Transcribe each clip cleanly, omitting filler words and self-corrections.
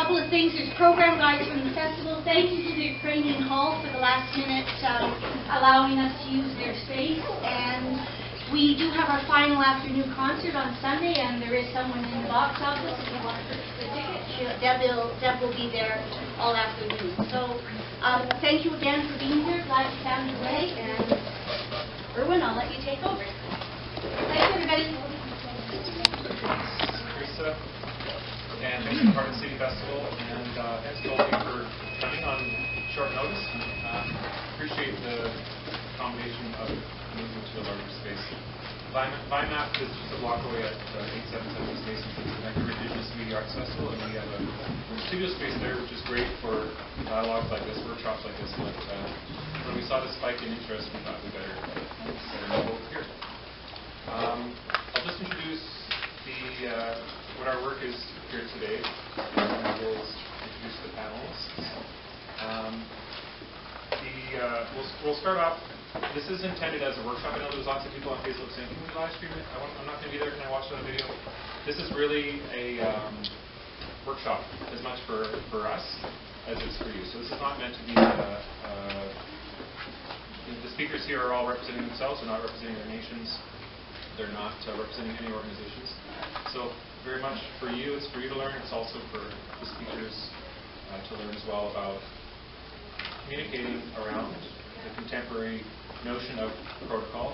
couple of things. There's program guides from the festival. Thank you to the Ukrainian Hall for the last minute allowing us to use their space. And we do have our final afternoon concert on Sunday, and there is someone in the box office if you want to purchase the ticket. Deb will be there all afternoon. So thank you again for being here. Glad you found your way. And Erwin, I'll let you take over. Thanks, everybody. Teresa, and thanks to the Heart of the City Festival, and thanks to all of you for coming on short notice. Appreciate the accommodation of moving to a larger space. VIMAP is just a block away at 877 East Mason Street, the Vancouver Indigenous Media Arts Festival, and we have a studio space there, which is great for dialogues like this, workshops like this. But when we saw the spike in interest, we thought we better know what was here. I'll just introduce what our work is here today, and we'll introduce the panelists. We'll start off. This is intended as a workshop. I know there's lots of people on Facebook saying, "Can we live stream it? I'm not going to be there. Can I watch it on video?" This is really a workshop as much for us as it's for you. So this is not meant to be. The speakers here are all representing themselves. They're not representing their nations. They're not representing any organizations. So very much for you, it's for you to learn. It's also for the speakers to learn as well about communicating around the contemporary notion of protocol,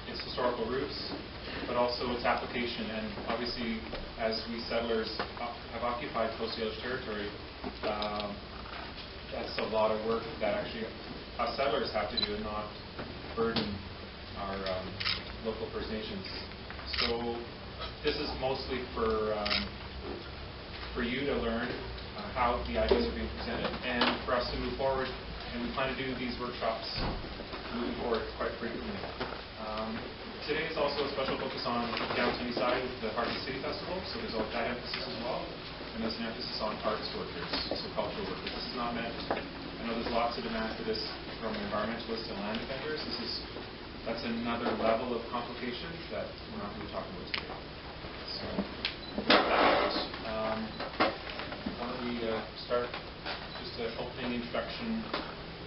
its historical roots, but also its application. And obviously, as we settlers have occupied Coast Salish territory, that's a lot of work that actually us settlers have to do and not burden our local First Nations. So this is mostly for you to learn how the ideas are being presented, and for us to move forward. And we plan to do these workshops moving forward quite frequently. Today is also a special focus on downtown east side with the Heart of the City Festival, so there's that emphasis as well. And there's an emphasis on arts workers, so cultural workers. This is not meant, I know there's lots of demand for this from environmentalists and land defenders. That's another level of complication that we're not going to be talking about today. So, with that, why don't we start just an opening introduction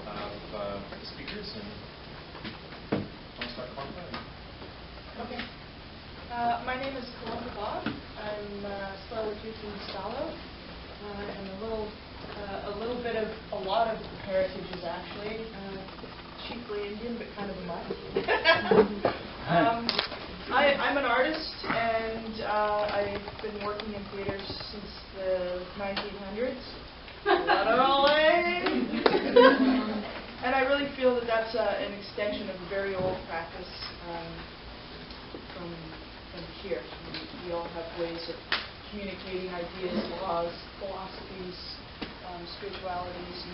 of the speakers, and want to start qualifying? Okay. My name is Columba Bob. I'm Tsleil-Waututh Stalo. And a lot of heritages actually. Chiefly Indian, but kind of a mutt. I'm an artist, and I've been working in theater since the 1900s. And I really feel that that's an extension of a very old practice from here. We all have ways of communicating ideas, laws, philosophies, spiritualities,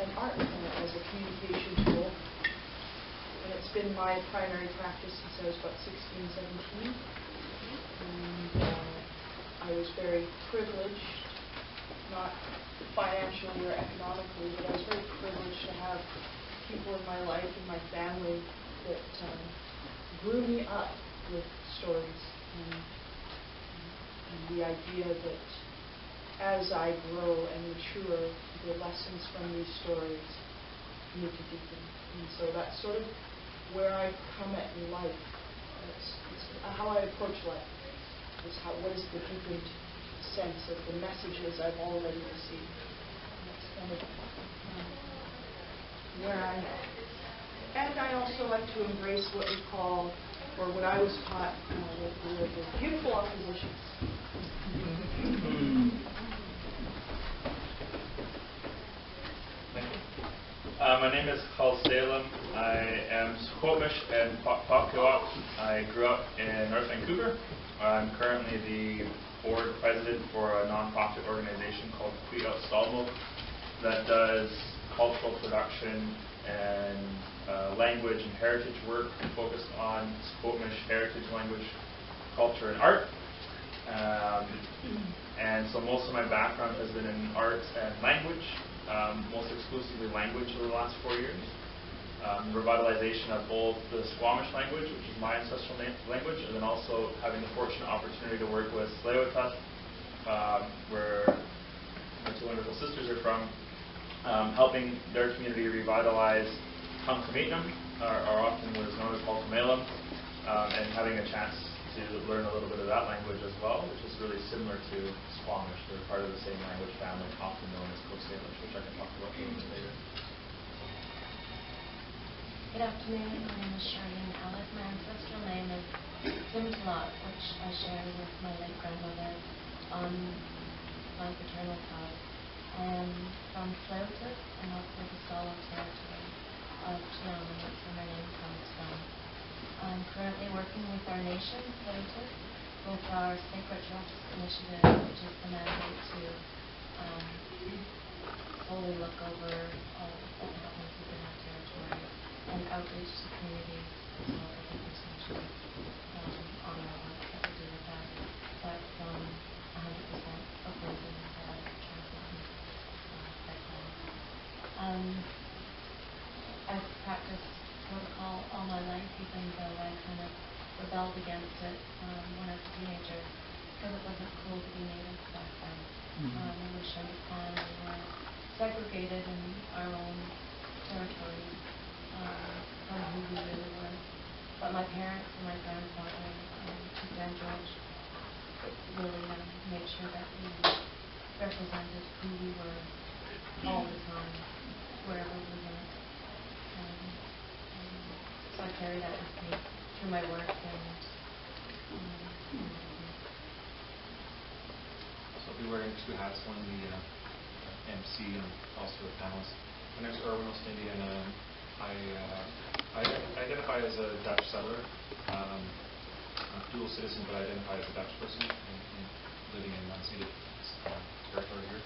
and art as a communication tool. And it's been my primary practice since I was about 16, 17. And I was very privileged, not financially or economically, but I was very privileged to have people in my life, in my family, that grew me up with stories. And the idea that as I grow and mature, the lessons from these stories need to deepen. And so that's sort of where I come at in life. It's how I approach life. What is the deepened sense of the messages I've already received. And that's kind of where I'm at. And I also like to embrace what we call, or what I was taught, the beautiful oppositions. My name is Khal Salem. I am Squamish and Pakawak. I grew up in North Vancouver. I'm currently the board president for a non-profit organization called Kwiyot Stalmo that does cultural production and language and heritage work focused on Squamish heritage, language, culture, and art. And so most of my background has been in arts and language, most exclusively language over the last 4 years. Revitalization of both the Squamish language, which is my ancestral language, and then also having the fortunate opportunity to work with Tsleil-Waututh where my two wonderful sisters are from, helping their community revitalize Tungkameetnam, or often what is known as Halkomelem, and having a chance to learn a little bit of that language as well, which is really similar to Squamish. They're part of the same language family, often known as Coast Salish, which I can talk about a little bit later. Good afternoon, my name is Charlene Alec. My ancestral name is Simslot, which I share with my late grandmother on my paternal side. I am from Cloutis and also the Salish territory of Tiana, that's where my name comes from. I'm currently working with our nation, Cloutis, with our Sacred Trusts Initiative, which is the mandate to fully look over all that happens within our territory and outreach to communities as well as other First Nations on our work that we do with that. But 100% opposing transmitting background. I've practiced protocol all my life, even though I kind of rebelled against it when I was a teenager, because it wasn't cool to be Native back then. We wish I was fine. We were segregated in our own territory from who we really were. But my parents and my grandfather, Grand George, really made sure that we represented who we were all the time, wherever we went. So I carry that with me through my work and So I'll be wearing two hats, one the MC and also a panelist. My name is Erwin Ostindi, and I identify as a Dutch settler. I'm a dual citizen, but I identify as a Dutch person and living in unceded territory here.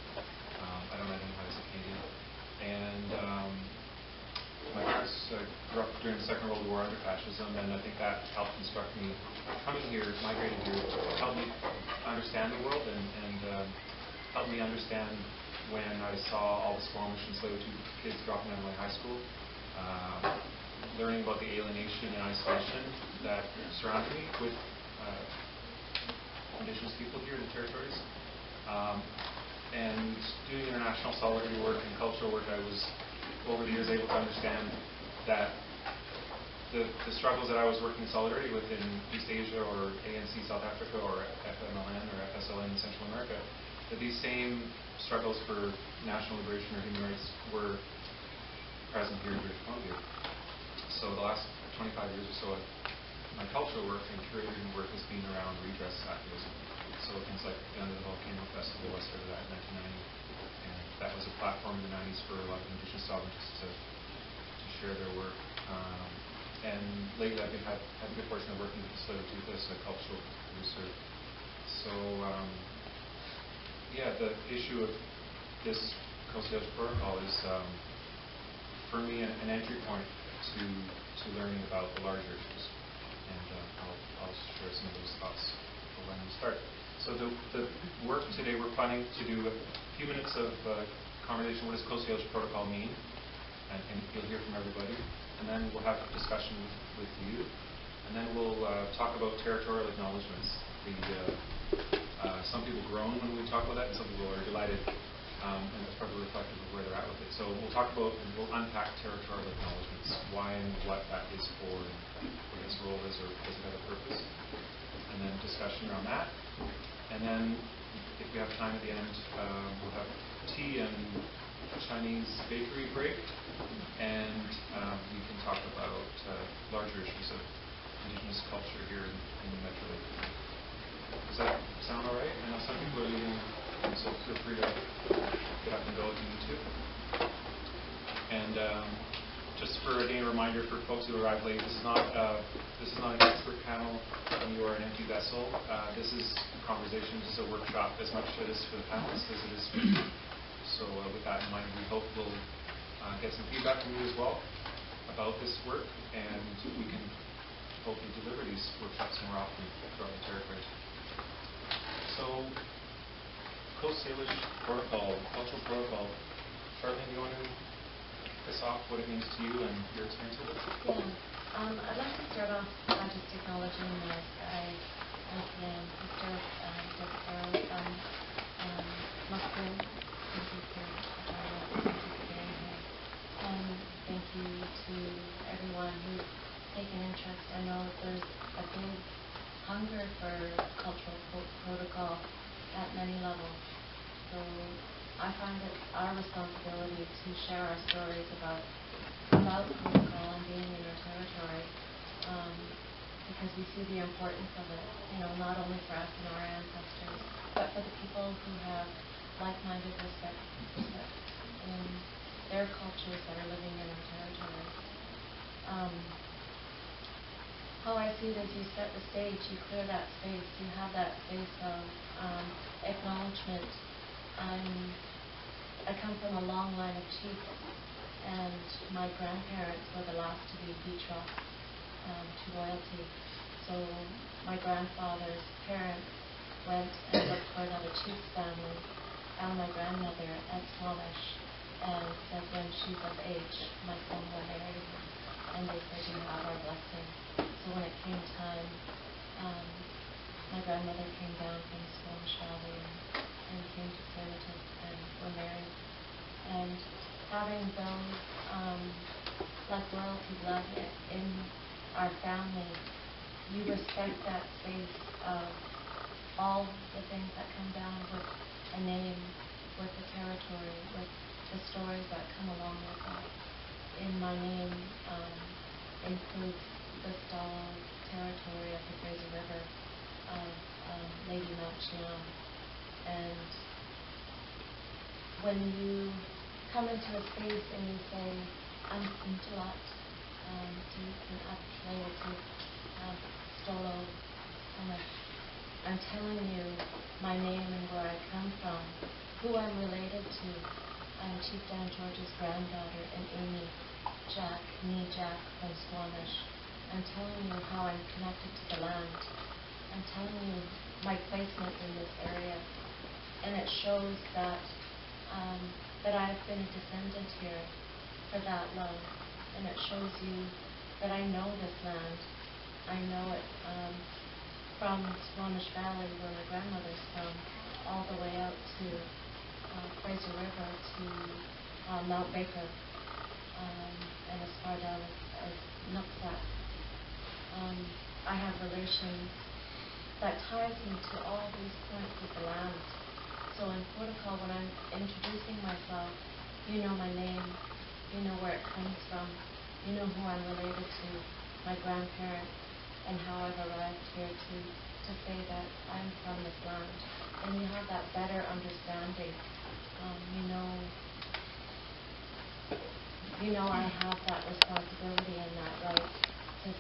I don't identify as a Canadian. And my parents grew up during the Second World War under fascism, and I think that helped instruct me. Coming here, migrating here, helped me understand the world and helped me understand when I saw all the Squamish and Tsleil-Waututh kids dropping out of my high school, learning about the alienation and isolation that surrounded me with Indigenous people here in the territories. And doing international solidarity work and cultural work, I was, over the years, able to understand that the struggles that I was working in solidarity with in East Asia or ANC South Africa or FMLN or FSLN in Central America, that these same struggles for national liberation or human rights were present here in British Columbia. So the last 25 years or so, my cultural work and curating work has been around redress activism. So things like the Under the Volcano Festival, I started that in 1990. And that was a platform in the 90s for a lot of Indigenous sovereigntists to share their work. And lately I've had the good fortune of working with the Tsleil-Waututh as a cultural producer. So, the issue of this Coast Salish protocol is, for me, an entry point to learning about the larger issues. And I'll share some of those thoughts for when we start. So the work today, we're planning to do a few minutes of conversation. What does Coast Salish protocol mean? And you'll hear from everybody. And then we'll have a discussion with you. And then we'll talk about territorial acknowledgements. Some people groan when we talk about that, and some people are delighted. And that's probably reflective of where they're at with it. So we'll talk about and we'll unpack territorial acknowledgements, why and what that is for, and what its role is, or does it have a purpose. And then discussion around that. And then, if we have time at the end, we'll have tea and Chinese bakery break, and we can talk about larger issues of Indigenous culture here in the Metro Lake. Does that sound all right? I know some people are leaving, so feel free to get up and go if you need to. And just for a reminder for folks who arrived late, this is not an expert panel, and you are an empty vessel. This is a conversation, this is a workshop as much as it is for the panelists as it is for you. So with that in mind, we hope we'll get some feedback from you as well about this work, and we can hopefully deliver these workshops more often throughout the territory. So, Coast Salish protocol, cultural protocol. Charlene, do you want to kick this off, what it means to you and your experience with it? Yeah. I'd like to start off by just acknowledging that I am sister of David Barrow from I know that there's a big hunger for cultural protocol at many levels. So I find it our responsibility to share our stories about protocol and being in our territory, because we see the importance of it, not only for us and our ancestors, but for the people who have like-minded respect in their cultures that are living in our territories. How I see it is you set the stage, you clear that space, you have that space of acknowledgement. I come from a long line of chiefs, and my grandparents were the last to be betrothed to royalty. So my grandfather's parents went and looked for another chief's family, found my grandmother at Salish, and said when she's of age, my son will marry her. And they said, you have our blessing. So when it came time, my grandmother came down from Salish Valley and came to Salish and were married. And having those like royalty blood in our family, you respect that space of all the things that come down with a name, with the territory, with the stories that come along with that. In my name includes the Stala territory of the Fraser River of Lady Mount Cheon. And when you come into a space and you say, I'm Sintalat, and Atlea to Stolo, I'm telling you my name and where I come from, who I'm related to. I'm Chief Dan George's granddaughter and Amy Jack, me Jack from Squamish. I'm telling you how I'm connected to the land. I'm telling you my placement in this area. And it shows that that I've been a descendant here for that long. And it shows you that I know this land. I know it from Squamish Valley, where my grandmother's from, all the way out to Fraser River to Mount Baker, and as far down as Nooksack. I have relations that ties me to all these points of the land. So in protocol, when I'm introducing myself, you know my name, you know where it comes from, you know who I'm related to, my grandparents, and how I've arrived here to say that I'm from this land. And you have that better understanding. You know I have that responsibility and that right